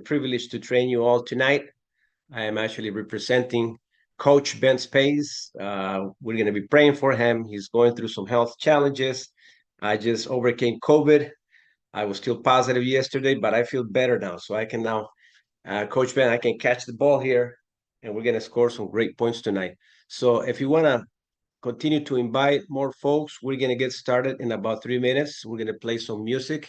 privilege to train you all tonight. I am actually representing Coach Ben Space. We're going to be praying for him. He's going through some health challenges. I just overcame COVID. I was still positive yesterday, but I feel better now. So I can now, Coach Ben, I can catch the ball here, and we're going to score some great points tonight. So if you want to continue to invite more folks, we're going to get started in about 3 minutes. We're going to play some music.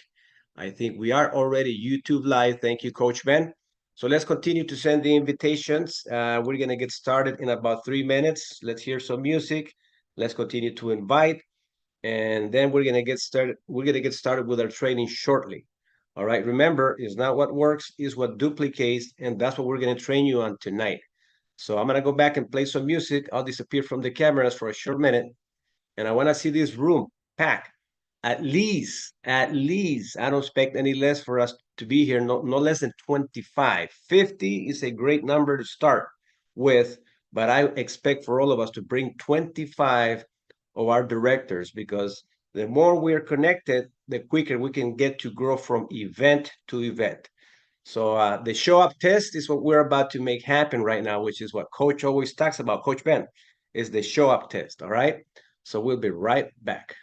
I think we are already YouTube live. Thank you, Coach Ben. So let's continue to send the invitations. We're going to get started in about 3 minutes. Let's hear some music. Let's continue to invite. And then we're going to get started. We're going to get started with our training shortly. All right. Remember, it's not what works, it's what duplicates. And that's what we're going to train you on tonight. So I'm going to go back and play some music. I'll disappear from the cameras for a short minute. And I want to see this room packed. At least, I don't expect any less for us to be here, no less than 25. 50 is a great number to start with, but I expect for all of us to bring 25 of our directors, because the more we're connected, the quicker we can get to grow from event to event. So the show up test is what we're about to make happen right now, which is what Coach always talks about, Coach Ben, is the show up test, all right? So we'll be right back.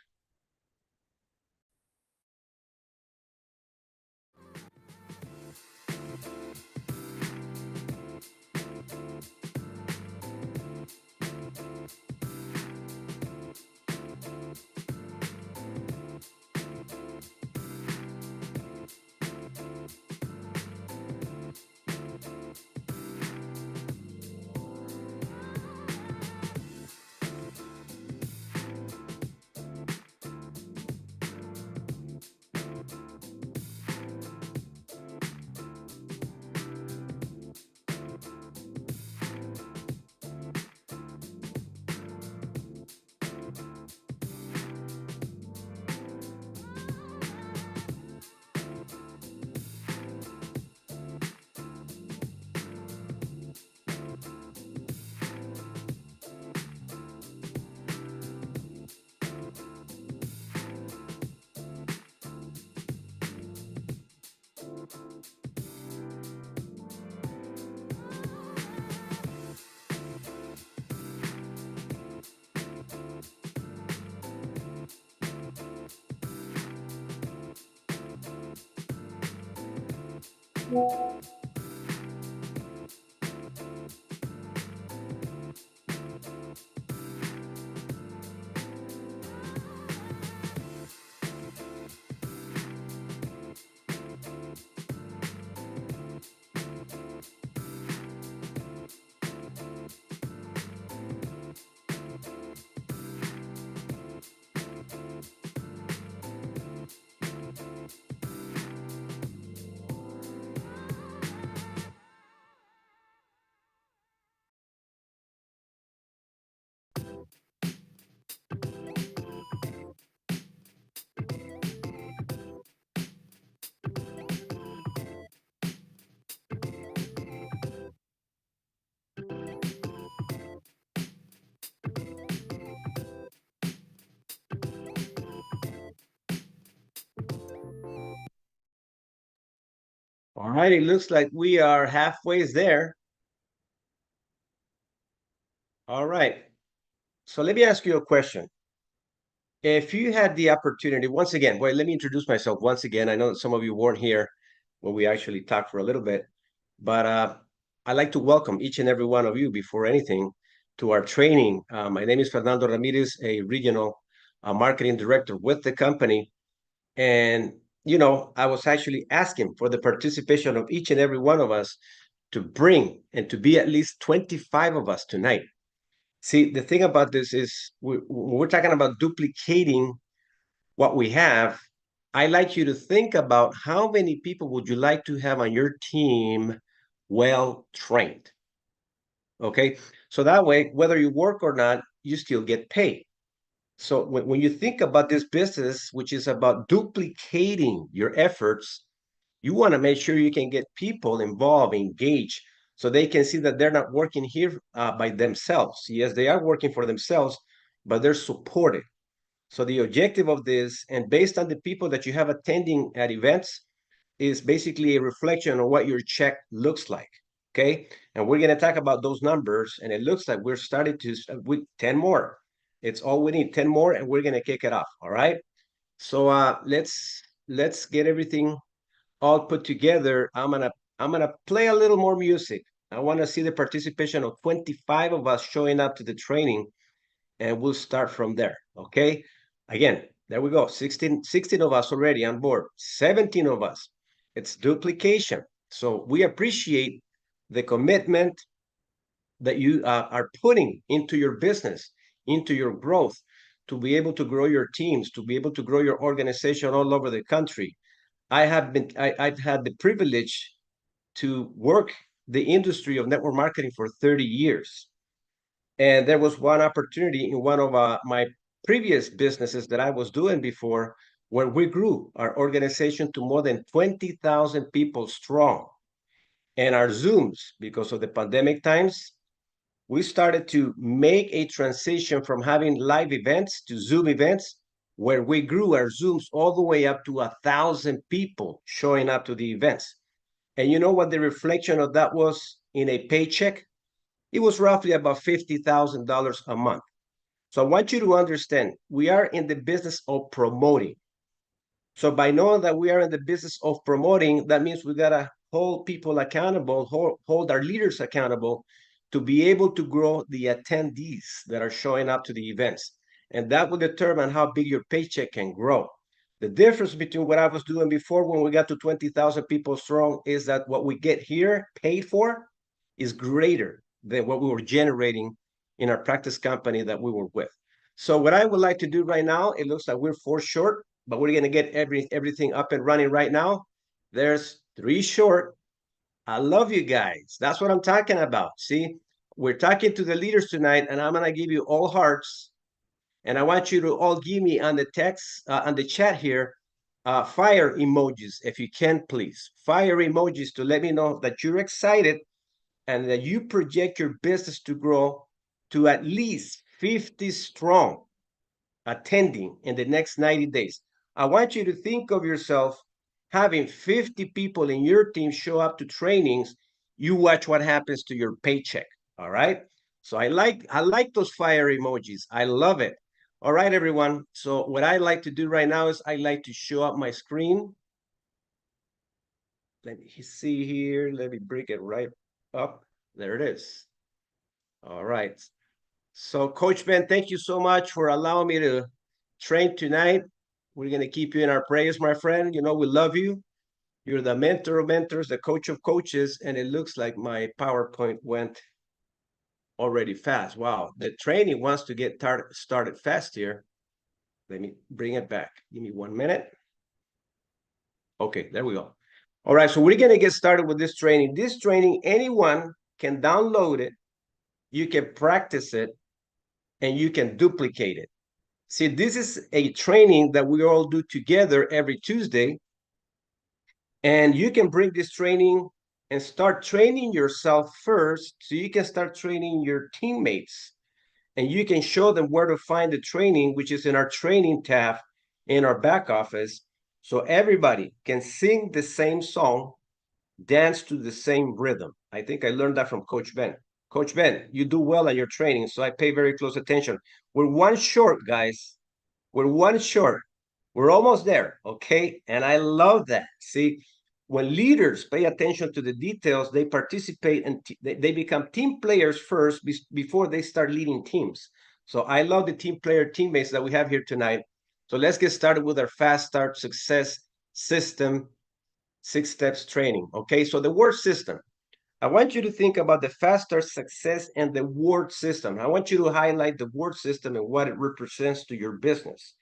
All right, it looks like we are halfway there. All right. So let me ask you a question. If you had the opportunity, once again, wait, let me introduce myself once again. I know that some of you weren't here when we actually talked for a little bit, but I'd like to welcome each and every one of you before anything to our training. My name is Fernando Rameriz, a regional marketing director with the company. And, you know, I was actually asking for the participation of each and every one of us to bring and to be at least 25 of us tonight. See, the thing about this is we're talking about duplicating what we have. I like you to think about how many people would you like to have on your team well trained. Okay, so that way, whether you work or not, you still get paid. So when you think about this business, which is about duplicating your efforts, you want to make sure you can get people involved, engaged, so they can see that they're not working here by themselves. Yes, they are working for themselves, but they're supported. So the objective of this, and based on the people that you have attending at events, is basically a reflection of what your check looks like. Okay. And we're going to talk about those numbers. And it looks like we're starting to with 10 more. It's all we need, 10 more, and we're going to kick it off. All right. So let's get everything all put together. I'm gonna play a little more music. I want to see the participation of 25 of us showing up to the training, and we'll start from there. Okay. Again, there we go. 16 of us already on board. 17 of us. It's duplication. So we appreciate the commitment that you are putting into your business, into your growth, to be able to grow your teams, to be able to grow your organization all over the country. I've had the privilege to work the industry of network marketing for 30 years. And there was one opportunity in one of my previous businesses that I was doing before, where we grew our organization to more than 20,000 people strong. And our Zooms, because of the pandemic times, we started to make a transition from having live events to Zoom events, where we grew our Zooms all the way up to 1,000 people showing up to the events. And you know what the reflection of that was in a paycheck? It was roughly about $50,000 a month. So I want you to understand, we are in the business of promoting. So by knowing that we are in the business of promoting, that means we got to hold people accountable, hold our leaders accountable to be able to grow the attendees that are showing up to the events. And that will determine how big your paycheck can grow. The difference between what I was doing before when we got to 20,000 people strong is that what we get here paid for is greater than what we were generating in our practice company that we were with. So what I would like to do right now, it looks like we're 4 short, but we're going to get everything up and running right now. There's 3 short. I love you guys. That's what I'm talking about. See, we're talking to the leaders tonight, and I'm going to give you all hearts. And I want you to all give me on the text, on the chat here, fire emojis, if you can, please. Fire emojis to let me know that you're excited and that you project your business to grow to at least 50 strong attending in the next 90 days. I want you to think of yourself having 50 people in your team show up to trainings. You watch what happens to your paycheck. All right. So I like those fire emojis. I love it. All right, everyone. So what I like to do right now is I like to show up my screen. Let me see here. Let me bring it right up. There it is. All right. So Coach Ben, thank you so much for allowing me to train tonight. We're going to keep you in our prayers, my friend. You know, we love you. You're the mentor of mentors, the coach of coaches, and it looks like my PowerPoint went already fast. Wow, the training wants to get started fast here. Let me bring it back. Give me 1 minute. Okay, there we go. All right, so we're going to get started with this training. This training, anyone can download it. You can practice it, and you can duplicate it. See, this is a training that we all do together every Tuesday. And you can bring this training and start training yourself first so you can start training your teammates. And you can show them where to find the training, which is in our training tab in our back office. So everybody can sing the same song, dance to the same rhythm. I think I learned that from Coach Ben. Coach Ben, you do well at your training, so I pay very close attention. We're 1 short, guys. We're 1 short. We're almost there, okay? And I love that. See, when leaders pay attention to the details, they participate and they become team players first before they start leading teams. So I love the team player teammates that we have here tonight. So let's get started with our fast start success system 6 steps training. Okay, so the word system. I want you to think about the fast start success and the word system. I want you to highlight the word system and what it represents to your business.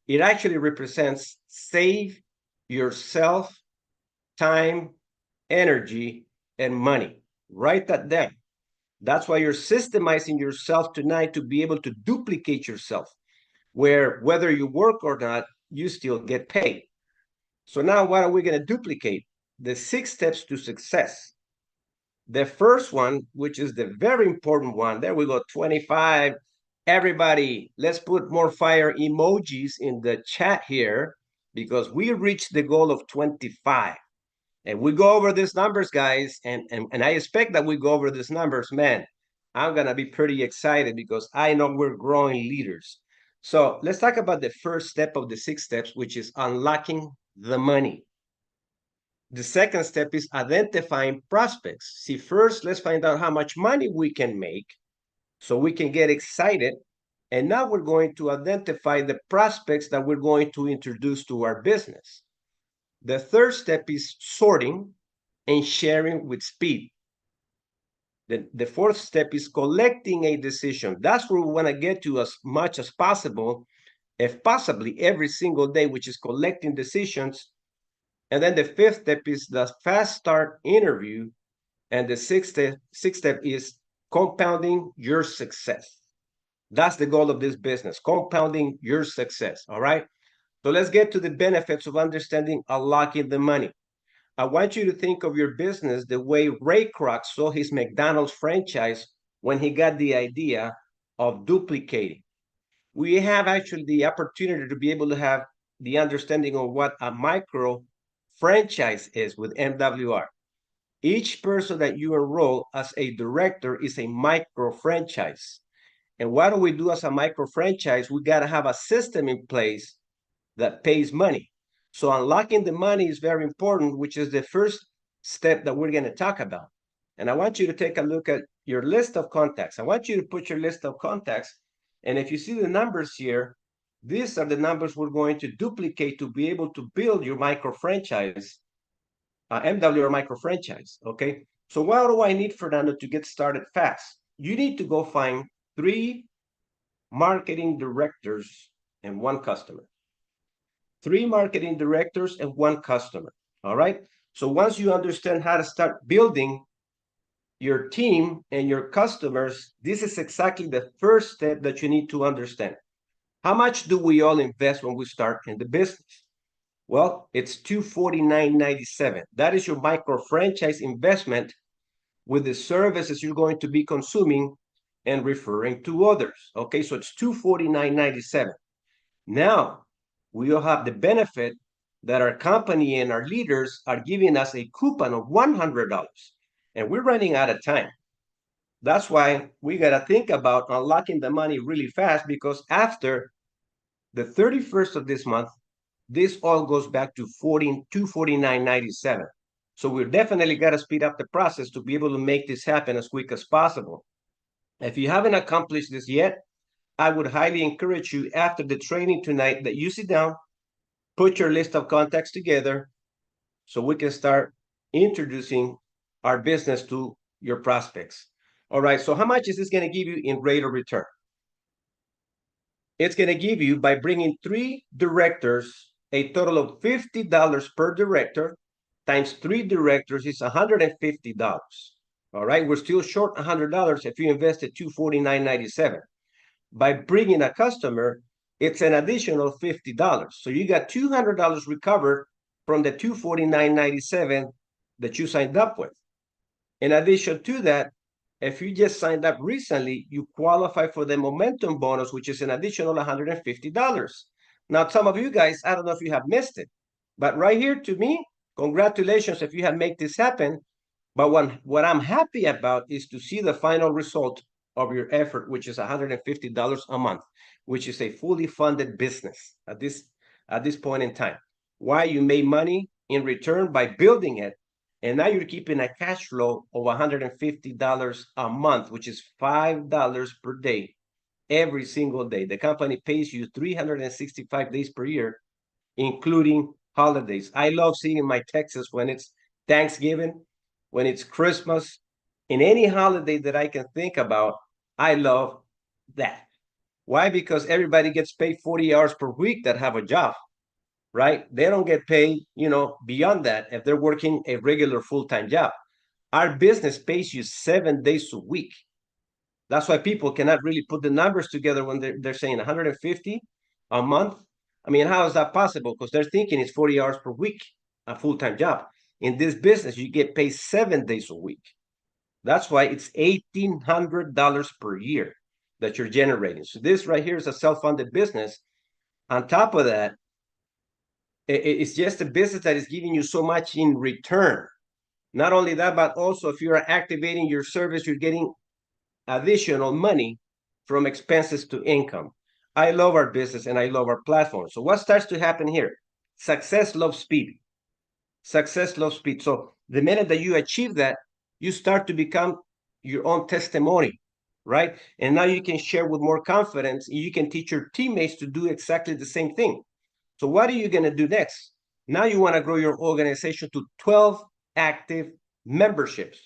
It actually represents save yourself time, energy, and money. Write that down. That's why you're systemizing yourself tonight to be able to duplicate yourself, where whether you work or not, you still get paid. So now what are we going to duplicate? The 6 steps to success. The first one, which is the very important one, there we go, 25. Everybody, let's put more fire emojis in the chat here because we reached the goal of 25. And we go over these numbers, guys, and I expect that we go over these numbers, man. I'm gonna be pretty excited because I know we're growing leaders. So let's talk about the first step of the 6 steps, which is unlocking the money. The second step is identifying prospects. See, first, let's find out how much money we can make so we can get excited. And now we're going to identify the prospects that we're going to introduce to our business. The third step is sorting and sharing with speed. The fourth step is collecting a decision. That's where we want to get to as much as possible, if possibly every single day, which is collecting decisions. And then the fifth step is the fast start interview. And the sixth step is compounding your success. That's the goal of this business, compounding your success. All right. So let's get to the benefits of understanding unlocking the money. I want you to think of your business the way Ray Kroc saw his McDonald's franchise when he got the idea of duplicating. We have actually the opportunity to be able to have the understanding of what a micro franchise is with MWR. Each person that you enroll as a director is a micro franchise. And what do we do as a micro franchise? We got to have a system in place that pays money. So unlocking the money is very important, which is the first step that we're going to talk about. And I want you to take a look at your list of contacts. I want you to put your list of contacts. And if you see the numbers here, these are the numbers we're going to duplicate to be able to build your micro franchise, MWR micro franchise. Okay. So what do I need, Fernando, to get started fast? You need to go find 3 marketing directors and 1 customer. 3 marketing directors and 1 customer. All right. So once you understand how to start building your team and your customers, this is exactly the first step that you need to understand. How much do we all invest when we start in the business? Well, it's $249.97. That is your micro franchise investment with the services you're going to be consuming and referring to others. Okay, so it's $249.97. Now, we all have the benefit that our company and our leaders are giving us a coupon of $100, and we're running out of time. That's why we got to think about unlocking the money really fast, because after the 31st of this month, this all goes back to $249.97. So we're definitely got to speed up the process to be able to make this happen as quick as possible. If you haven't accomplished this yet, I would highly encourage you after the training tonight that you sit down, put your list of contacts together so we can start introducing our business to your prospects. All right, so how much is this going to give you in rate of return? It's going to give you, by bringing 3 directors, a total of $50 per director, times 3 directors is $150. All right, we're still short $100 if you invested $249.97. By bringing a customer, it's an additional $50. So you got $200 recovered from the $249.97 that you signed up with. In addition to that, if you just signed up recently, you qualify for the momentum bonus, which is an additional $150. Now, some of you guys, I don't know if you have missed it, but right here to me, congratulations if you have made this happen. But what I'm happy about is to see the final result of your effort, which is $150 a month, which is a fully funded business at this point in time. Why? You made money in return by building it, and now you're keeping a cash flow of $150 a month, which is $5 per day, every single day. The company pays you 365 days per year, including holidays. I love seeing my Texas when it's Thanksgiving, when it's Christmas, in any holiday that I can think about. I love that. Why? Because everybody gets paid 40 hours per week that have a job, right? They don't get paid, beyond that if they're working a regular full-time job. Our business pays you 7 days a week. That's why people cannot really put the numbers together when they're saying 150 a month. I mean, how is that possible? Because they're thinking it's 40 hours per week, a full-time job. In this business, you get paid 7 days a week. That's why it's $1,800 per year that you're generating. So this right here is a self-funded business. On top of that, It's just a business that is giving you so much in return. Not only that, but also if you're activating your service, you're getting additional money from expenses to income. I love our business and I love our platform. So what starts to happen here? Success loves speed. Success loves speed. So the minute that you achieve that, you start to become your own testimony, right? And now you can share with more confidence. You can teach your teammates to do exactly the same thing. So what are you going to do next? Now you want to grow your organization to 12 active memberships.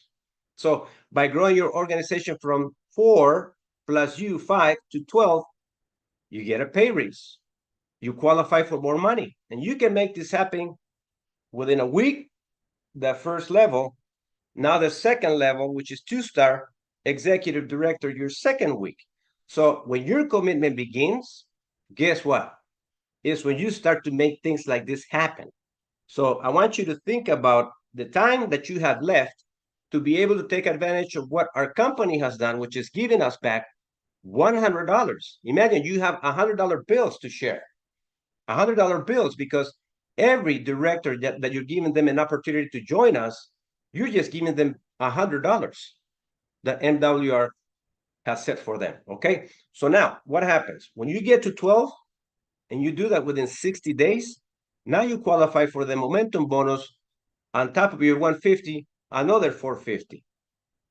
So by growing your organization from 4 plus you 5 to 12, you get a pay raise. You qualify for more money. And you can make this happen within a week, the first level. Now the second level, which is 2-star executive director, your second week. So when your commitment begins, guess what? Is when you start to make things like this happen. So I want you to think about the time that you have left to be able to take advantage of what our company has done, which is giving us back $100. Imagine you have $100 bills to share, $100 bills, because every director that you're giving them an opportunity to join us, you're just giving them $100 that MWR has set for them. Okay. So now what happens when you get to 12 and you do that within 60 days? Now you qualify for the momentum bonus on top of your 150, another 450.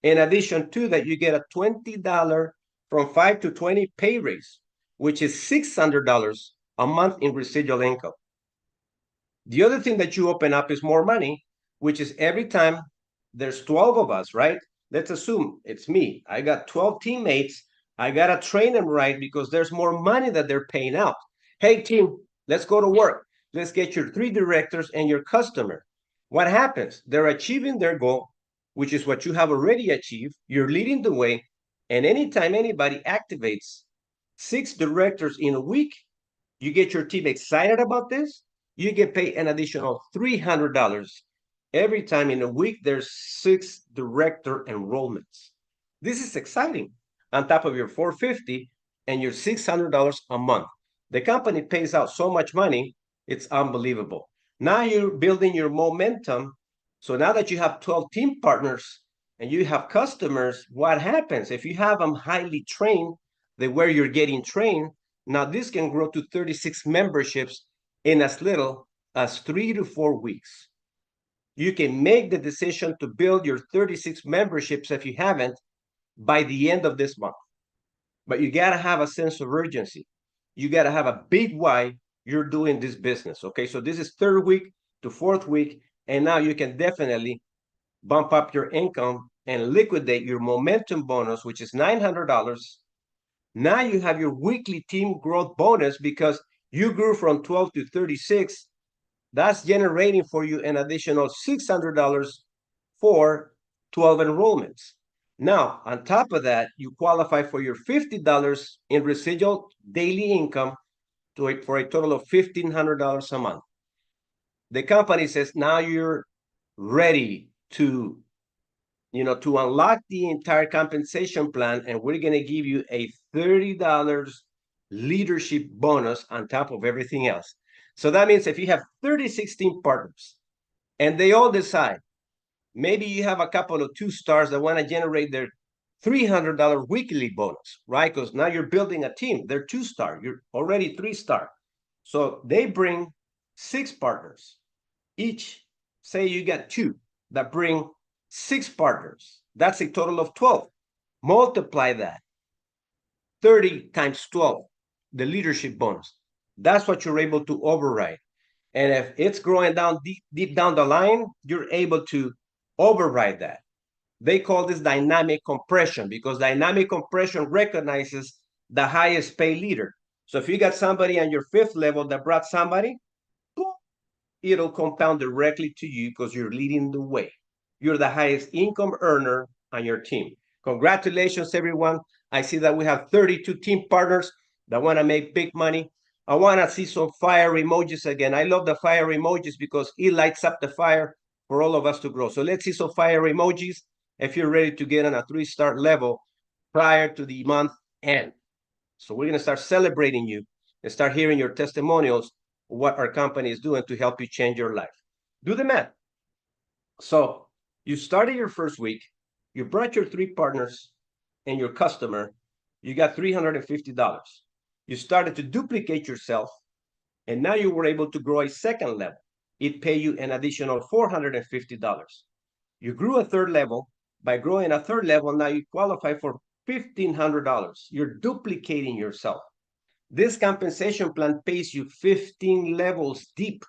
In addition to that, you get a $20 from 5 to 20 pay raise, which is $600 a month in residual income. The other thing that you open up is more money, which is every time there's 12 of us, right? Let's assume it's me. I got 12 teammates. I got to train them right because there's more money that they're paying out. Hey, team, let's go to work. Let's get your 3 directors and your customer. What happens? They're achieving their goal, which is what you have already achieved. You're leading the way. And anytime anybody activates 6 directors in a week, you get your team excited about this, you get paid an additional $300 every time in a week there's 6 director enrollments. This is exciting. On top of your 450 and your $600 a month. The company pays out so much money, it's unbelievable. Now you're building your momentum. So now that you have 12 team partners and you have customers, what happens? If you have them highly trained, where you're getting trained, now this can grow to 36 memberships in as little as 3 to 4 weeks. You can make the decision to build your 36 memberships if you haven't by the end of this month. But you got to have a sense of urgency. You got to have a big why you're doing this business. Okay, so this is 3rd week to 4th week, and now you can definitely bump up your income and liquidate your momentum bonus, which is $900. Now you have your weekly team growth bonus because you grew from 12 to 36. That's generating for you an additional $600 for 12 enrollments. Now, on top of that, you qualify for your $50 in residual daily income for a total of $1,500 a month. The company says now you're ready to unlock the entire compensation plan, and we're going to give you a $30 leadership bonus on top of everything else. So that means if you have 36 team partners and they all decide, maybe you have a couple of 2-stars that want to generate their $300 weekly bonus, right? Because now you're building a team. They're 2-star. You're already 3-star. So they bring 6 partners. Each, say you got 2 that bring 6 partners. That's a total of 12. Multiply that. 30 times 12, the leadership bonus. That's what you're able to override. And if it's growing down deep down the line, you're able to override that. They call this dynamic compression because dynamic compression recognizes the highest pay leader. So if you got somebody on your 5th level that brought somebody, it'll compound directly to you because you're leading the way. You're the highest income earner on your team. Congratulations, everyone. I see that we have 32 team partners that want to make big money. I want to see some fire emojis again. I love the fire emojis because it lights up the fire for all of us to grow. So let's see some fire emojis if you're ready to get on a 3-star level prior to the month end. So we're going to start celebrating you and start hearing your testimonials what our company is doing to help you change your life. Do the math. So you started your first week, you brought your 3 partners and your customer, you got $350. You started to duplicate yourself, and now you were able to grow a second level. It paid you an additional $450. You grew a third level. By growing a third level, now you qualify for $1,500. You're duplicating yourself. This compensation plan pays you 15 levels deep.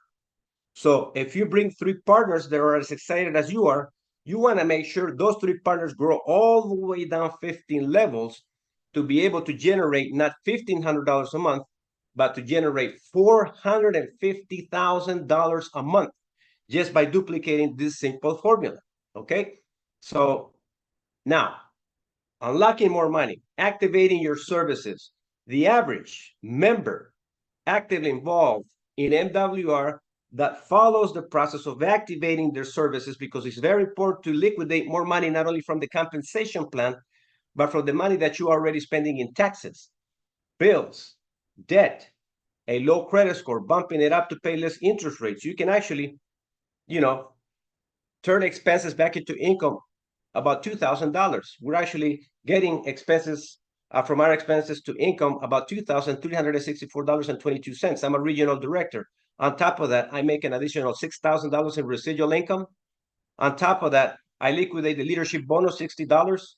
So if you bring 3 partners that are as excited as you are, you want to make sure those 3 partners grow all the way down 15 levels to be able to generate not $1,500 a month, but to generate $450,000 a month just by duplicating this simple formula. Okay? So now, unlocking more money, activating your services. The average member actively involved in MWR that follows the process of activating their services, because it's very important to liquidate more money, not only from the compensation plan, but from the money that you're already spending in taxes, bills, debt, a low credit score, bumping it up to pay less interest rates. You can actually, turn expenses back into income, about $2,000. We're actually getting expenses from our expenses to income about $2,364.22. I'm a regional director. On top of that, I make an additional $6,000 in residual income. On top of that, I liquidate the leadership bonus, $60.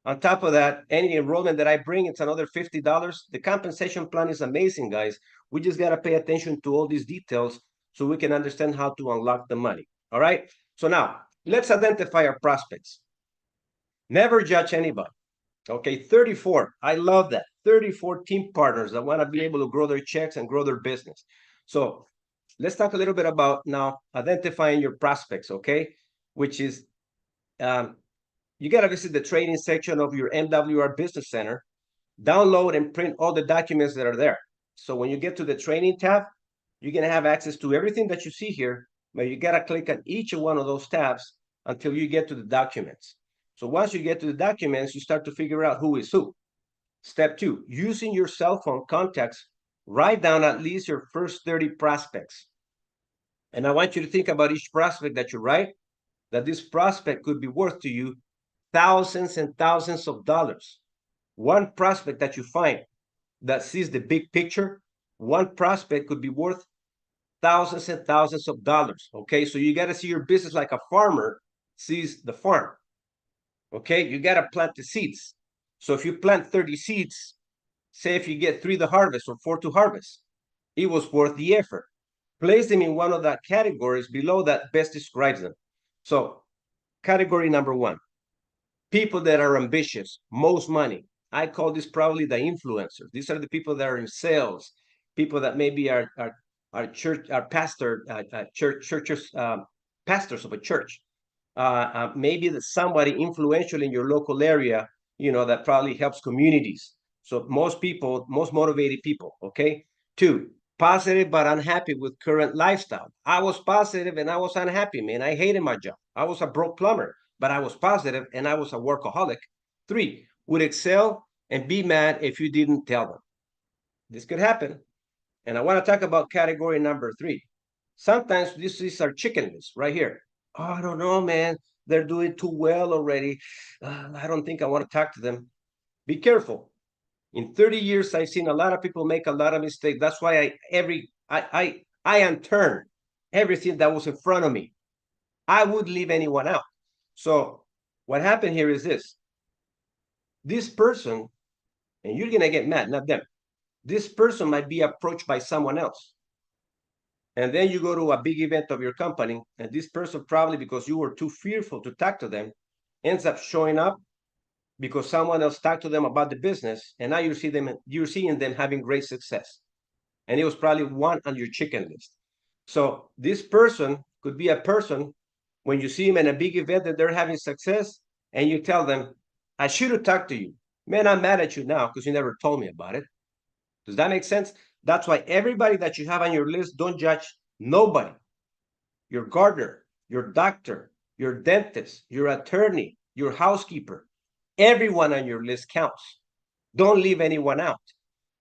On top of that, any enrollment that I bring, it's another $50. The compensation plan is amazing, guys. We just got to pay attention to all these details so we can understand how to unlock the money. All right? So now, let's identify our prospects. Never judge anybody. Okay, 34. I love that. 34 team partners that want to be able to grow their checks and grow their business. So let's talk a little bit about now identifying your prospects, okay? Which is, you got to visit the training section of your MWR Business Center, download and print all the documents that are there. So when you get to the training tab, you're going to have access to everything that you see here, but you got to click on each one of those tabs until you get to the documents. So once you get to the documents, you start to figure out who is who. Step 2, using your cell phone contacts, write down at least your first 30 prospects. And I want you to think about each prospect that you write, that this prospect could be worth to you thousands and thousands of dollars. One prospect that you find that sees the big picture, one prospect could be worth thousands and thousands of dollars. Okay, so you got to see your business like a farmer sees the farm. Okay, you got to plant the seeds. So if you plant 30 seeds, say if you get 3 to harvest or 4 to harvest, it was worth the effort. Place them in one of the categories below that best describes them. So category number 1, people that are ambitious, most money. I call this probably the influencers. These are the people that are in sales, people that maybe are church, are pastor, churches, pastors of a church. Maybe that's somebody influential in your local area, that probably helps communities. So most people, most motivated people, okay? 2, positive but unhappy with current lifestyle. I was positive and I was unhappy, man. I hated my job. I was a broke plumber, but I was positive and I was a workaholic. 3, would excel and be mad if you didn't tell them. This could happen. And I want to talk about category number 3. Sometimes this is our chicken list right here. Oh, I don't know, man. They're doing too well already. I don't think I want to talk to them. Be careful. In 30 years, I've seen a lot of people make a lot of mistakes. That's why I unturned everything that was in front of me. I would leave anyone out. So what happened here is this. This person, and you're going to get mad, not them. This person might be approached by someone else. And then you go to a big event of your company, and this person, probably because you were too fearful to talk to them, ends up showing up because someone else talked to them about the business, and now you're seeing them having great success. And it was probably one on your chicken list. So this person could be a person, when you see him in a big event that they're having success, and you tell them, I should have talked to you. Man, I'm mad at you now because you never told me about it. Does that make sense? That's why everybody that you have on your list, don't judge nobody. Your gardener, your doctor, your dentist, your attorney, your housekeeper, everyone on your list counts. Don't leave anyone out.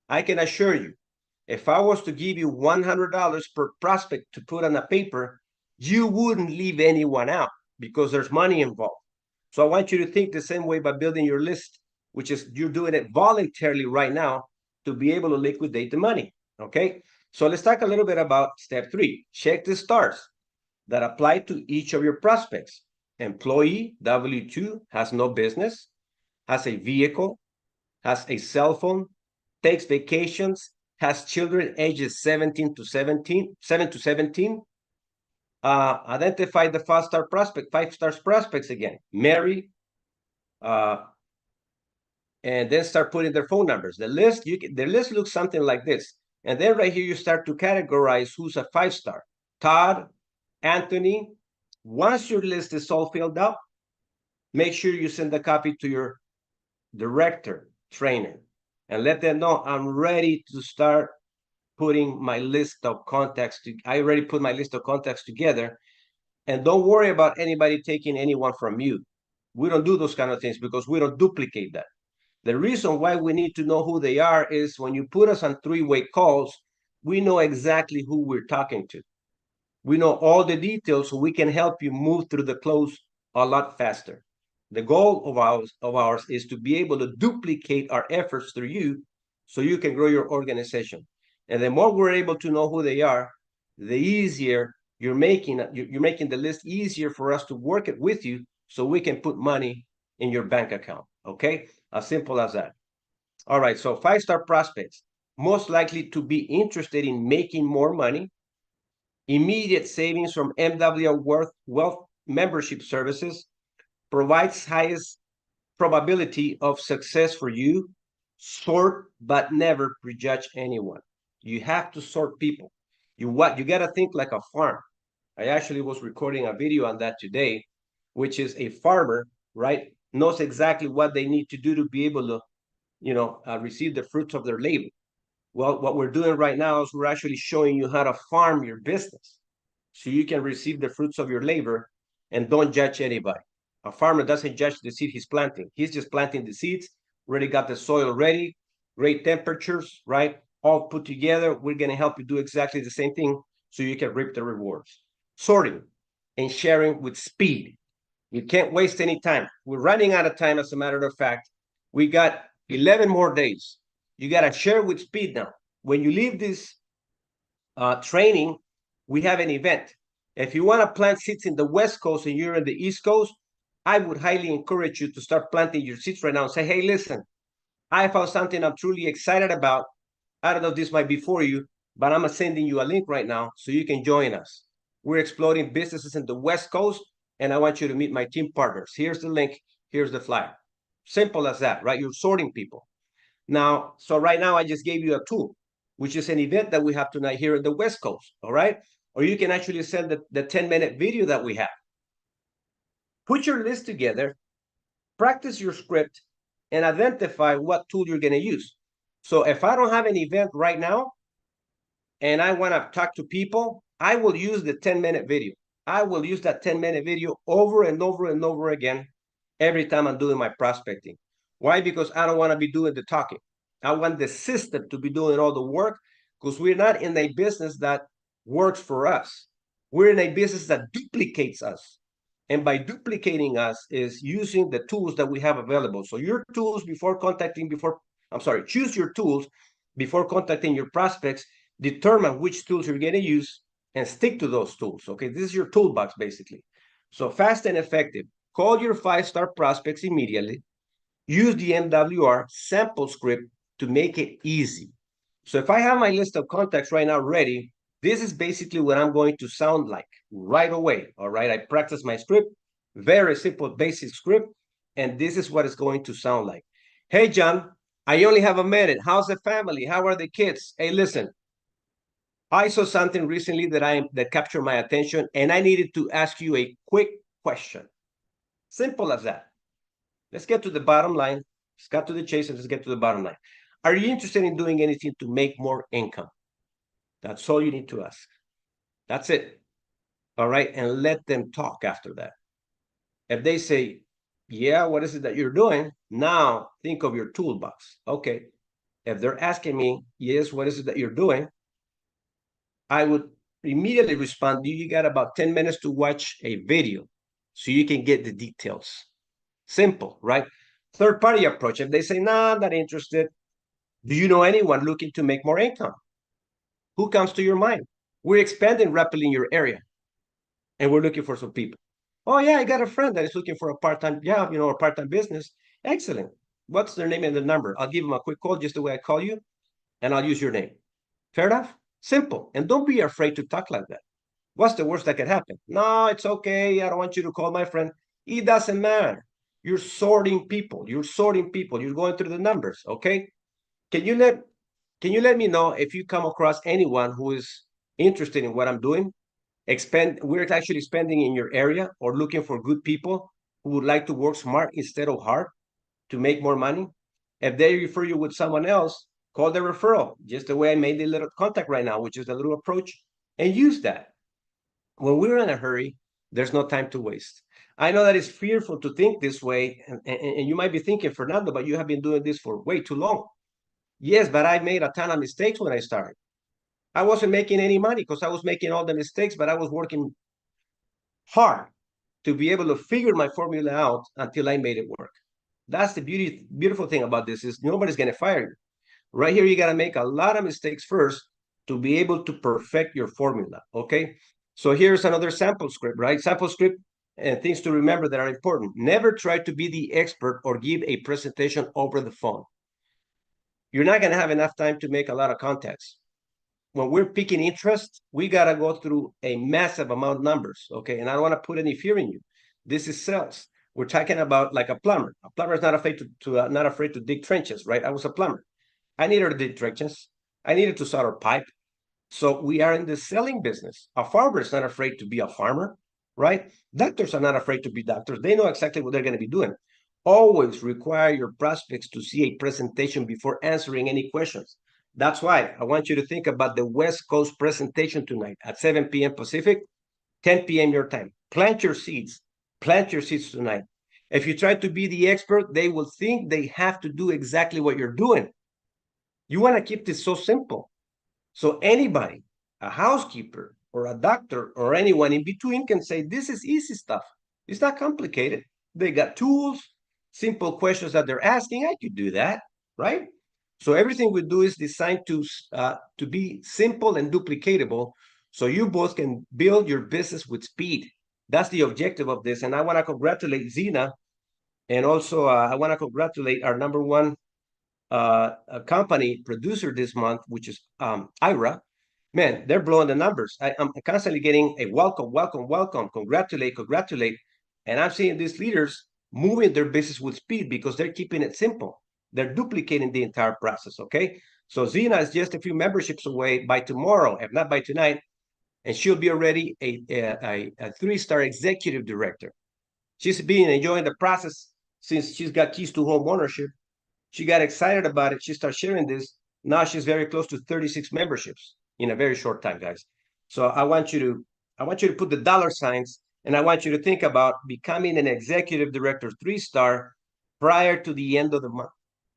I can assure you, If I was to give you $100 per prospect to put on a paper, you wouldn't leave anyone out because there's money involved. So I want you to think the same way by building your list, which is you're doing it voluntarily right now to be able to liquidate the money. Okay. So let's talk a little bit about step 3. Check the stars that apply to each of your prospects. Employee, W-2, has no business, has a vehicle, has a cell phone, takes vacations, has children ages 7 to 17. Identify the 5-star prospect, 5-star prospects again. Marry, and then start putting their phone numbers. The list looks something like this. And then right here, you start to categorize who's a 5-star. Todd, Anthony. Once your list is all filled out, make sure you send a copy to your director, trainer, and let them know I'm ready to start putting my list of contacts. I already put my list of contacts together. And don't worry about anybody taking anyone from you. We don't do those kind of things because we don't duplicate that. The reason why we need to know who they are is when you put us on 3-way calls, we know exactly who we're talking to. We know all the details so we can help you move through the close a lot faster. The goal of ours is to be able to duplicate our efforts through you so you can grow your organization. And the more we're able to know who they are, the easier you're making the list easier for us to work it with you so we can put money in your bank account. Okay? As simple as that. All right, so 5-star prospects, most likely to be interested in making more money, immediate savings from MWR Wealth membership services, provides highest probability of success for you, sort but never prejudge anyone. You have to sort people. You got to think like a farm. I actually was recording a video on that today, which is a farmer, right, knows exactly what they need to do to be able to, receive the fruits of their labor. Well, what we're doing right now is we're actually showing you how to farm your business so you can receive the fruits of your labor and don't judge anybody. A farmer doesn't judge the seed he's planting. He's just planting the seeds, already got the soil ready, great temperatures, right? All put together. We're going to help you do exactly the same thing so you can reap the rewards. Sorting and sharing with speed. You can't waste any time. We're running out of time, as a matter of fact. We got 11 more days. You got to share with speed now. When you leave this training, we have an event. If you want to plant seeds in the West Coast and you're in the East Coast, I would highly encourage you to start planting your seeds right now and say, hey, listen, I found something I'm truly excited about. I don't know if this might be for you, but I'm sending you a link right now so you can join us. We're exploring businesses in the West Coast, and I want you to meet my team partners. Here's the link. Here's the flyer. Simple as that, right? You're sorting people. Now, so right now I just gave you a tool, which is an event that we have tonight here in the West Coast, all right? Or you can actually send the 10-minute video that we have. Put your list together, practice your script, and identify what tool you're going to use. So if I don't have an event right now and I want to talk to people, I will use the 10-minute video. I will use that 10-minute video over and over and over again every time I'm doing my prospecting. Why? Because I don't want to be doing the talking. I want the system to be doing all the work because we're not in a business that works for us. We're in a business that duplicates us. And by duplicating us is using the tools that we have available. So your tools choose your tools before contacting your prospects, determine which tools you're going to use and stick to those tools. Okay, this is your toolbox basically. So fast and effective. Call your 5-star prospects immediately. Use the MWR sample script to make it easy. So if I have my list of contacts right now ready, this is basically what I'm going to sound like right away. All right, I practice my script, very simple, basic script, and this is what it's going to sound like. Hey, John, I only have a minute. How's the family? How are the kids? Hey, listen, I saw something recently that captured my attention, and I needed to ask you a quick question. Simple as that. Let's get to the bottom line. Let's cut to the chase and let's get to the bottom line. Are you interested in doing anything to make more income? That's all you need to ask. That's it. All right. And let them talk after that. If they say, yeah, what is it that you're doing? Now think of your toolbox. Okay. If they're asking me, yes, what is it that you're doing? I would immediately respond, you got about 10 minutes to watch a video so you can get the details. Simple, right? Third party approach. If they say, nah, I'm not interested, do you know anyone looking to make more income? Who comes to your mind? We're expanding rapidly in your area and we're looking for some people. Oh, yeah, I got a friend that is looking for a part time job, a part time business. Excellent. What's their name and the number? I'll give them a quick call just the way I call you, and I'll use your name. Fair enough? Simple. And don't be afraid to talk like that. What's the worst that could happen? No, it's okay. I don't want you to call my friend. It doesn't matter. You're sorting people. You're sorting people. You're going through the numbers. Okay. Can you let me know if you come across anyone who is interested in what I'm doing? We're actually spending in your area or looking for good people who would like to work smart instead of hard to make more money. If they refer you with someone else, call the referral, just the way I made the little contact right now, which is a little approach, and use that. When we're in a hurry, there's no time to waste. I know that it's fearful to think this way, and you might be thinking, Fernando, but you have been doing this for way too long. Yes, but I made a ton of mistakes when I started. I wasn't making any money because I was making all the mistakes, but I was working hard to be able to figure my formula out until I made it work. That's the beautiful thing about this is nobody's going to fire you. Right here, you got to make a lot of mistakes first to be able to perfect your formula, okay? So here's another sample script, right? Sample script and things to remember that are important. Never try to be the expert or give a presentation over the phone. You're not going to have enough time to make a lot of contacts. When we're picking interest, we got to go through a massive amount of numbers, okay? And I don't want to put any fear in you. This is sales. We're talking about like a plumber. A plumber is not afraid not afraid to dig trenches, right? I was a plumber. I needed to dig trenches. I needed to solder pipe. So we are in the selling business. A farmer is not afraid to be a farmer, right? Doctors are not afraid to be doctors. They know exactly what they're going to be doing. Always require your prospects to see a presentation before answering any questions. That's why I want you to think about the West Coast presentation tonight at 7 p.m. Pacific, 10 p.m. your time. Plant your seeds. Plant your seeds tonight. If you try to be the expert, they will think they have to do exactly what you're doing. You want to keep this so simple. So anybody, a housekeeper or a doctor or anyone in between can say, this is easy stuff. It's not complicated. They got tools, simple questions that they're asking. I could do that, right? So everything we do is designed to be simple and duplicatable so you both can build your business with speed. That's the objective of this. And I want to congratulate Zena. And also I want to congratulate our number one a company producer this month, which is Ira. Man, they're blowing the numbers. I'm constantly getting a welcome, welcome, welcome, congratulate, congratulate. And I'm seeing these leaders moving their business with speed because they're keeping it simple. They're duplicating the entire process, okay? So Zena is just a few memberships away by tomorrow, if not by tonight, and she'll be already a three-star executive director. She's been enjoying the process since she's got keys to home ownership. She got excited about it. She started sharing this. Now she's very close to 36 memberships in a very short time, guys. So I want you to put the dollar signs, and I want you to think about becoming an executive director 3-star prior to the end of the month.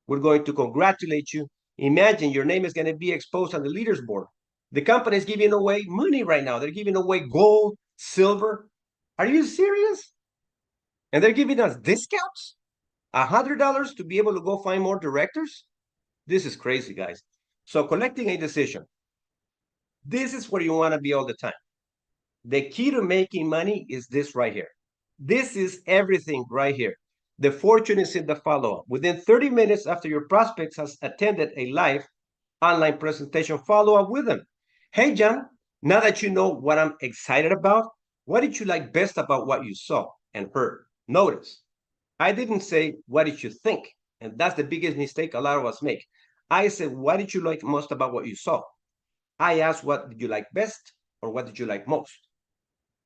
We're going to congratulate you. Imagine your name is going to be exposed on the leaders board. The company is giving away money right now. They're giving away gold, silver. Are you serious? And they're giving us discounts? $100 to be able to go find more directors? This is crazy, guys. So collecting a decision. This is where you want to be all the time. The key to making money is this right here. This is everything right here. The fortune is in the follow-up. Within 30 minutes after your prospect has attended a live online presentation, follow up with them. Hey, John, now that you know what I'm excited about, what did you like best about what you saw and heard? Notice, I didn't say, what did you think? And that's the biggest mistake a lot of us make. I said, what did you like most about what you saw? I asked, what did you like best or what did you like most?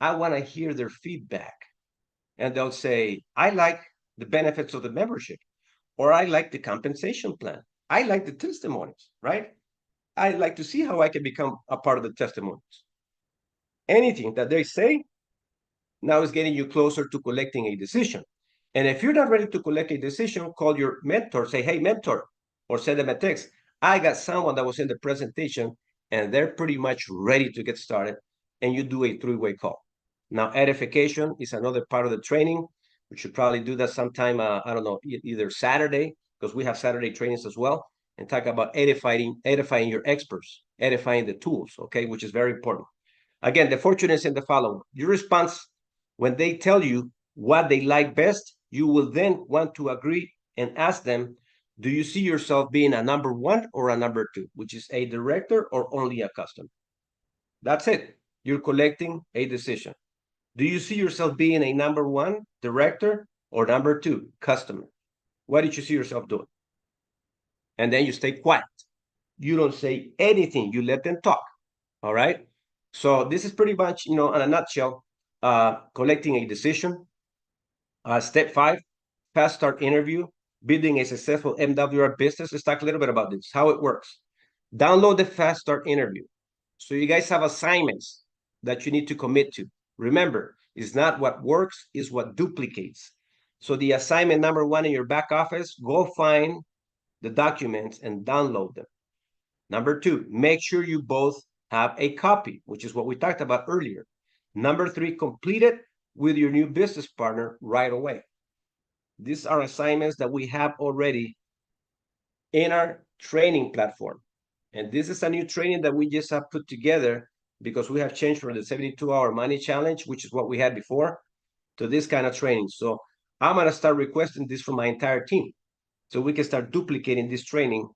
I want to hear their feedback. And they'll say, I like the benefits of the membership, or I like the compensation plan. I like the testimonies, right? I like to see how I can become a part of the testimonies. Anything that they say now is getting you closer to collecting a decision. And if you're not ready to collect a decision, call your mentor, say, hey, mentor, or send them a text. I got someone that was in the presentation and they're pretty much ready to get started, and you do a three-way call. Now, edification is another part of the training. We should probably do that sometime, I don't know, either Saturday, because we have Saturday trainings as well, and talk about edifying your experts, edifying the tools, okay, which is very important. Again, the fortune is in the following. Your response, when they tell you what they like best, you will then want to agree and ask them, do you see yourself being a number one or a number two, which is a director or only a customer? That's it. You're collecting a decision. Do you see yourself being a number one director or number two customer? What did you see yourself doing? And then you stay quiet. You don't say anything. You let them talk. All right. So this is pretty much, in a nutshell, collecting a decision. Step 5, fast start interview, building a successful MWR business. Let's talk a little bit about this, how it works. Download the fast start interview. So you guys have assignments that you need to commit to. Remember, it's not what works, it's what duplicates. So the assignment number 1 in your back office, go find the documents and download them. Number 2, make sure you both have a copy, which is what we talked about earlier. Number 3, complete it with your new business partner right away. These are assignments that we have already in our training platform. And this is a new training that we just have put together because we have changed from the 72-hour money challenge, which is what we had before, to this kind of training. So I'm going to start requesting this from my entire team so we can start duplicating this training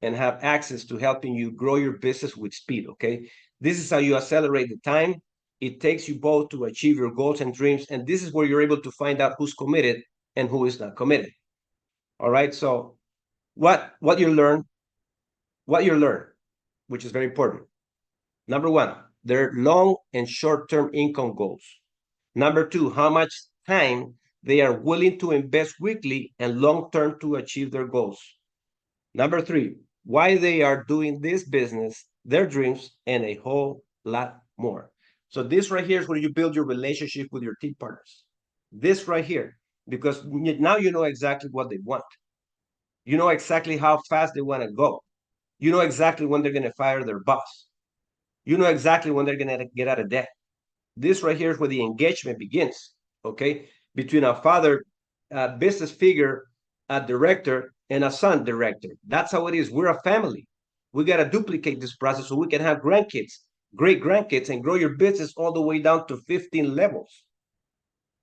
and have access to helping you grow your business with speed, okay? This is how you accelerate the time it takes you both to achieve your goals and dreams, and this is where you're able to find out who's committed and who is not committed. All right, so what you learn, which is very important. Number 1, their long and short-term income goals. Number 2, how much time they are willing to invest weekly and long-term to achieve their goals. Number 3, why they are doing this business, their dreams, and a whole lot more. So this right here is where you build your relationship with your team partners. This right here, because now you know exactly what they want. You know exactly how fast they want to go. You know exactly when they're going to fire their boss. You know exactly when they're going to get out of debt. This right here is where the engagement begins, okay? Between a father, a business figure, a director, and a son director. That's how it is. We're a family. We got to duplicate this process so we can have grandkids, great grandkids, and grow your business all the way down to 15 levels.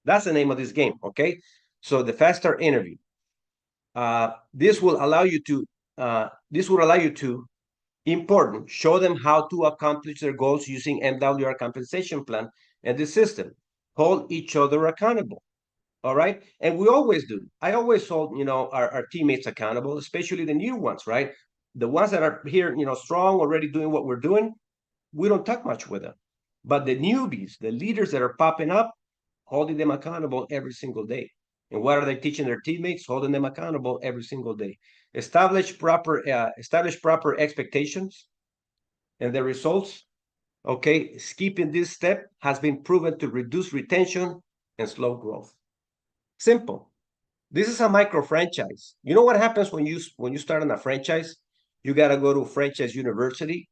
That's the name of this game, okay? So the fast start interview. This will allow you to important, show them how to accomplish their goals using MWR compensation plan and the system. Hold each other accountable. All right. And we always do. I always hold, our teammates accountable, especially the new ones, right? The ones that are here, strong, already doing what we're doing, we don't talk much with them. But the newbies, the leaders that are popping up, holding them accountable every single day. And what are they teaching their teammates? Holding them accountable every single day. Establish proper expectations and the results. Okay, skipping this step has been proven to reduce retention and slow growth. Simple. This is a micro franchise. You know what happens when you start on a franchise? You got to go to franchise university.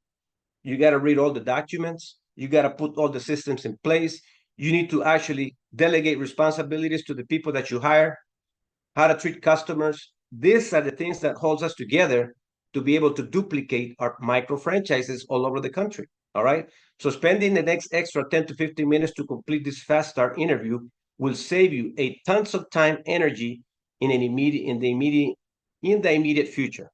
You got to read all the documents. You got to put all the systems in place. You need to actually delegate responsibilities to the people that you hire, how to treat customers. These are the things that holds us together to be able to duplicate our micro franchises all over the country. All right. So spending the next extra 10 to 15 minutes to complete this fast start interview will save you a tons of time, energy in the immediate future.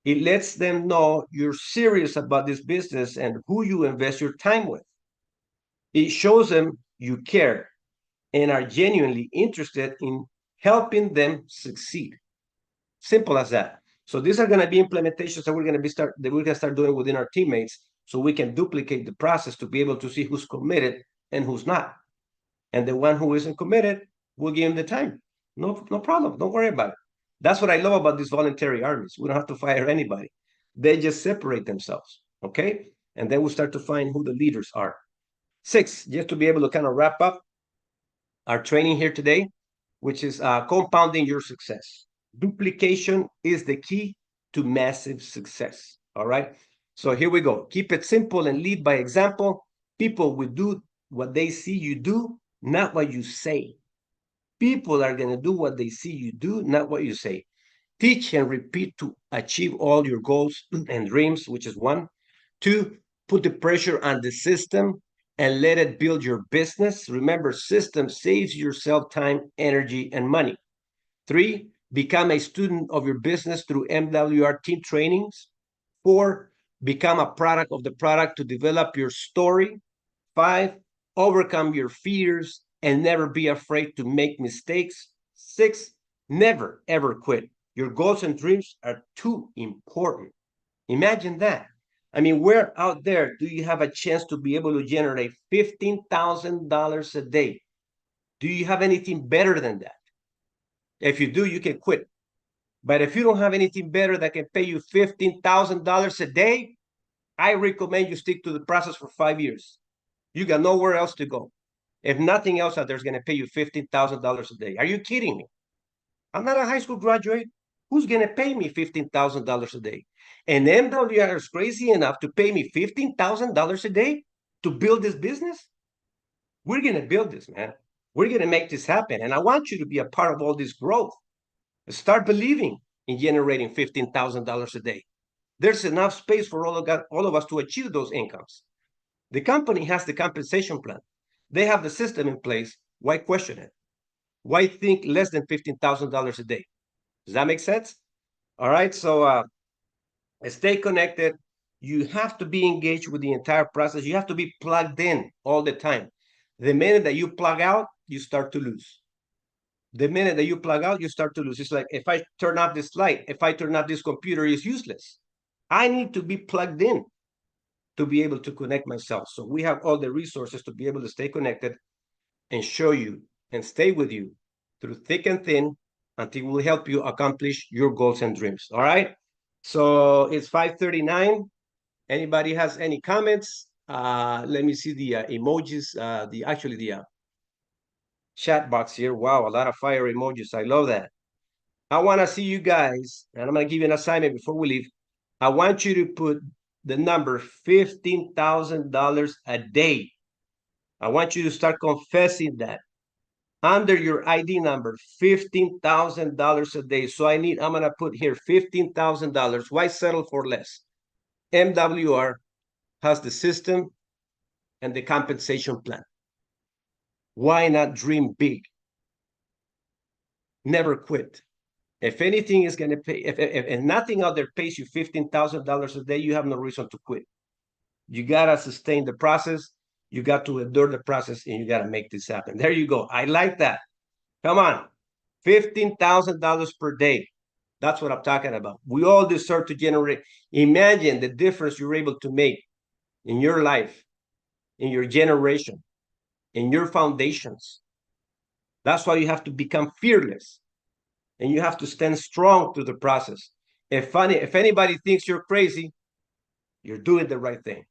It lets them know you're serious about this business and who you invest your time with. It shows them you care and are genuinely interested in helping them succeed. Simple as that. So these are going to be implementations that we're going to start doing within our teammates, so we can duplicate the process to be able to see who's committed and who's not. And the one who isn't committed, we'll give him the time. No problem. Don't worry about it. That's what I love about these voluntary armies. We don't have to fire anybody. They just separate themselves. Okay. And then we'll start to find who the leaders are. 6, just to be able to kind of wrap up our training here today, which is compounding your success. Duplication is the key to massive success. All right. So here we go. Keep it simple and lead by example. People will do what they see you do, not what you say. People are going to do what they see you do, not what you say. Teach and repeat to achieve all your goals and dreams, which is 1. 2, put the pressure on the system and let it build your business. Remember, system saves yourself time, energy, and money. 3, become a student of your business through MWR team trainings. 4, become a product of the product to develop your story. 5, overcome your fears and never be afraid to make mistakes. 6, never ever quit. Your goals and dreams are too important. Imagine that. I mean, where out there do you have a chance to be able to generate $15,000 a day? Do you have anything better than that? If you do, you can quit. But if you don't have anything better that can pay you $15,000 a day, I recommend you stick to the process for 5 years. You got nowhere else to go. If nothing else out there is going to pay you $15,000 a day. Are you kidding me? I'm not a high school graduate. Who's going to pay me $15,000 a day? And MWR is crazy enough to pay me $15,000 a day to build this business? We're going to build this, man. We're going to make this happen. And I want you to be a part of all this growth. Start believing in generating $15,000 a day. There's enough space for all of us to achieve those incomes. The company has the compensation plan. They have the system in place. Why question it? Why think less than $15,000 a day? Does that make sense? All right. So stay connected. You have to be engaged with the entire process. You have to be plugged in all the time. The minute that you plug out, you start to lose. The minute that you plug out, you start to lose. It's like if I turn off this light, if I turn off this computer, it's useless. I need to be plugged in to be able to connect myself. So we have all the resources to be able to stay connected and show you and stay with you through thick and thin until we'll help you accomplish your goals and dreams. All right. So it's 5:39. Anybody has any comments? Let me see the emojis, the chat box here. Wow, a lot of fire emojis. I love that. I want to see you guys, and I'm going to give you an assignment before we leave. I want you to put the number $15,000 a day. I want you to start confessing that under your ID number, $15,000 a day. So I'm going to put here $15,000. Why settle for less? MWR has the system and the compensation plan. Why not dream big? Never quit. If anything is going to pay, if nothing out there pays you $15,000 a day, you have no reason to quit. You got to sustain the process. You got to endure the process, and you got to make this happen. There you go. I like that. Come on. $15,000 per day. That's what I'm talking about. We all deserve to generate. Imagine the difference you're able to make in your life, in your generation, in your foundations. That's why you have to become fearless. And you have to stand strong through the process. If anybody thinks you're crazy, you're doing the right thing.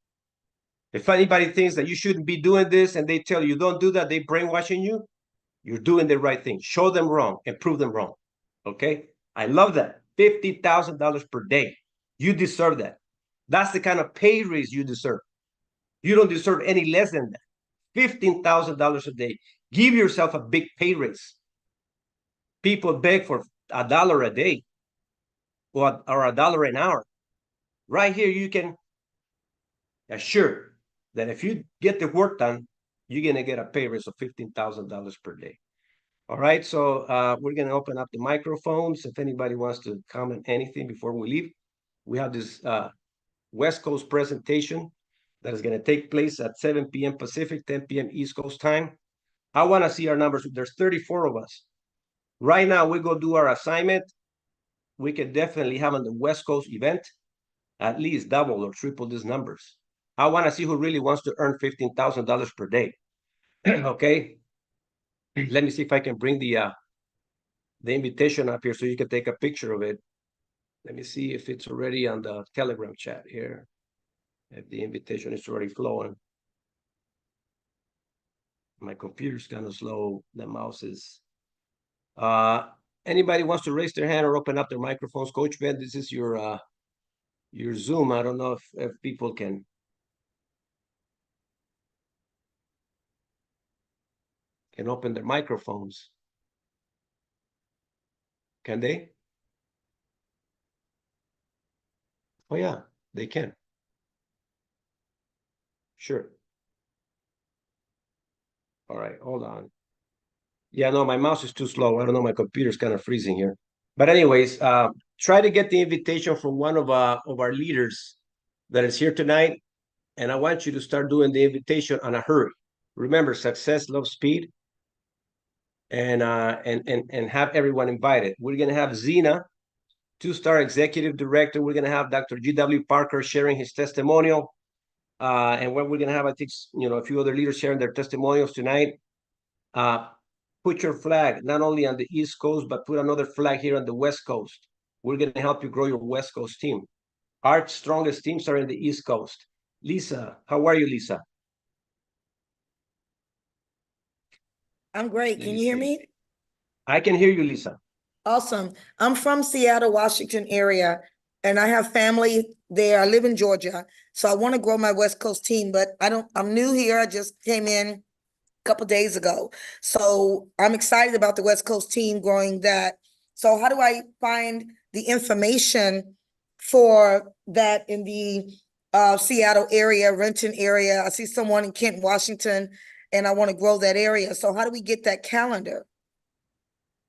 If anybody thinks that you shouldn't be doing this and they tell you don't do that, they're brainwashing you, you're doing the right thing. Show them wrong and prove them wrong. Okay? I love that. $50,000 per day. You deserve that. That's the kind of pay raise you deserve. You don't deserve any less than that. $15,000 a day. Give yourself a big pay raise. People beg for $1 a day or $1 an hour. Right here, you can assure that if you get the work done, you're going to get a pay raise of $15,000 per day. All right, so we're going to open up the microphones. If anybody wants to comment anything before we leave, we have this West Coast presentation that is going to take place at 7 p.m. Pacific, 10 p.m. East Coast time. I want to see our numbers. There's 34 of us. Right now, we go do our assignment. We can definitely have on the West Coast event at least double or triple these numbers. I want to see who really wants to earn $15,000 per day. Okay. Let me see if I can bring the invitation up here so you can take a picture of it. Let me see if it's already on the Telegram chat here. If the invitation is already flowing. My computer's kind of slow. The mouse is. Anybody wants to raise their hand or open up their microphones? Coach Ben, this is your Zoom. I don't know if people can open their microphones. Can they? Oh yeah, they can. Sure. All right, hold on. Yeah, no, my mouse is too slow. I don't know, my computer's kind of freezing here. But anyways, try to get the invitation from one of our leaders that is here tonight. And I want you to start doing the invitation on a hurry. Remember, success loves speed. And have everyone invited. We're gonna have Zena, 2-star executive director. We're gonna have Dr. G.W. Parker sharing his testimonial. And what we're gonna have, I think, a few other leaders sharing their testimonials tonight. Put your flag not only on the East Coast, but put another flag here on the West Coast. We're gonna help you grow your West Coast team. Our strongest teams are in the East Coast. Lisa, how are you, Lisa? I'm great. Can you hear me? I can hear you, Lisa. Awesome. I'm from Seattle, Washington area, and I have family there. I live in Georgia, so I want to grow my West Coast team, but I'm new here. I just came in a couple days ago. So I'm excited about the West Coast team growing that. So how do I find the information for that in the Seattle area, Renton area? I see someone in Kent, Washington, and I want to grow that area. So how do we get that calendar?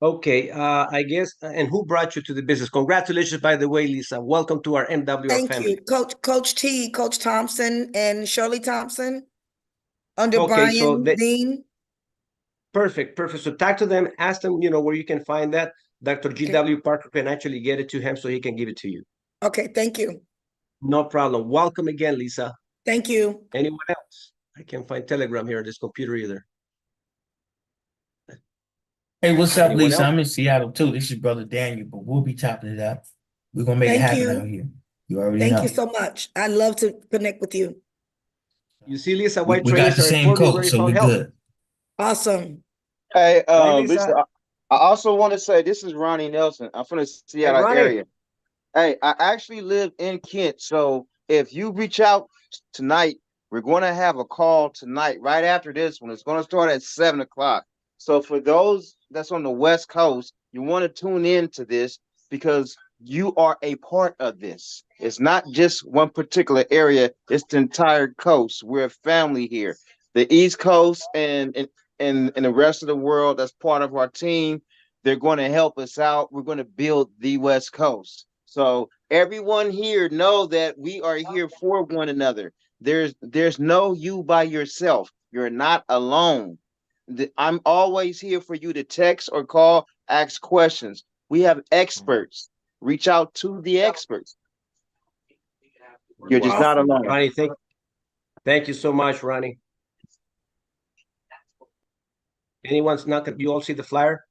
Okay, I guess, and who brought you to the business? Congratulations, by the way, Lisa. Welcome to our MWR Thank family. you, Coach T, Coach Thompson, and Shirley Thompson under Okay, so Brian Dean. Perfect. So talk to them, ask them, where you can find that. Dr. G.W. Parker can actually get it to him so he can give it to you. Okay, thank you. No problem. Welcome again, Lisa. Thank you. Anyone else? I can't find Telegram here on this computer either. Hey, what's up, Anyone Lisa? else? I'm in Seattle too. This is brother Daniel, but we'll be chopping it up. We're gonna make it happen out here. You already know. Thank you so much. I love to connect with you. You see, Lisa, We why got trainings the are same important, coach, where you so found we help. good. Awesome. Hey, Right, Lisa, I also want to say this is Ronnie Nelson. I'm from the Seattle area. Hey, I actually live in Kent, so if you reach out tonight, we're going to have a call tonight right after this one. It's going to start at 7 o'clock. So for those that's on the West Coast, you want to tune in to this because you are a part of this. It's not just one particular area, it's the entire coast. We're a family here. The East Coast and the rest of the world that's part of our team, they're going to help us out. We're going to build the West Coast. So everyone here know that we are here for one another. There's no you by yourself. You're not alone. I'm always here for you to text or call, ask questions. We have experts. Reach out to the experts. You're just not alone. Ronnie, thank you so much, Ronnie. Anyone's not that you all see the flyer?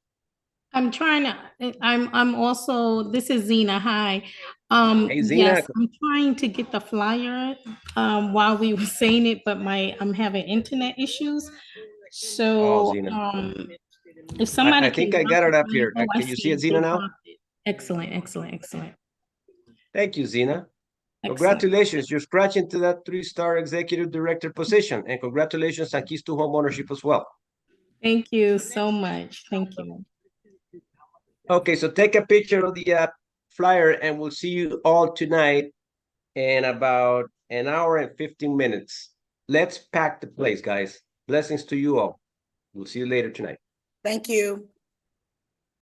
I'm trying to, I'm also, this is Zena, hi. Hey, Zena. Yes, I'm trying to get the flyer while we were saying it, but I'm having internet issues. So if somebody I think I got it up here. Can you see it, Zena, now? Excellent. Thank you, Zena. Excellent. Congratulations, you're scratching to that 3-star executive director position, and congratulations on keys to home ownership as well. Thank you so much. Thank you. Okay, so take a picture of the flyer, and we'll see you all tonight in about an hour and 15 minutes. Let's pack the place, guys. Blessings to you all. We'll see you later tonight. Thank you.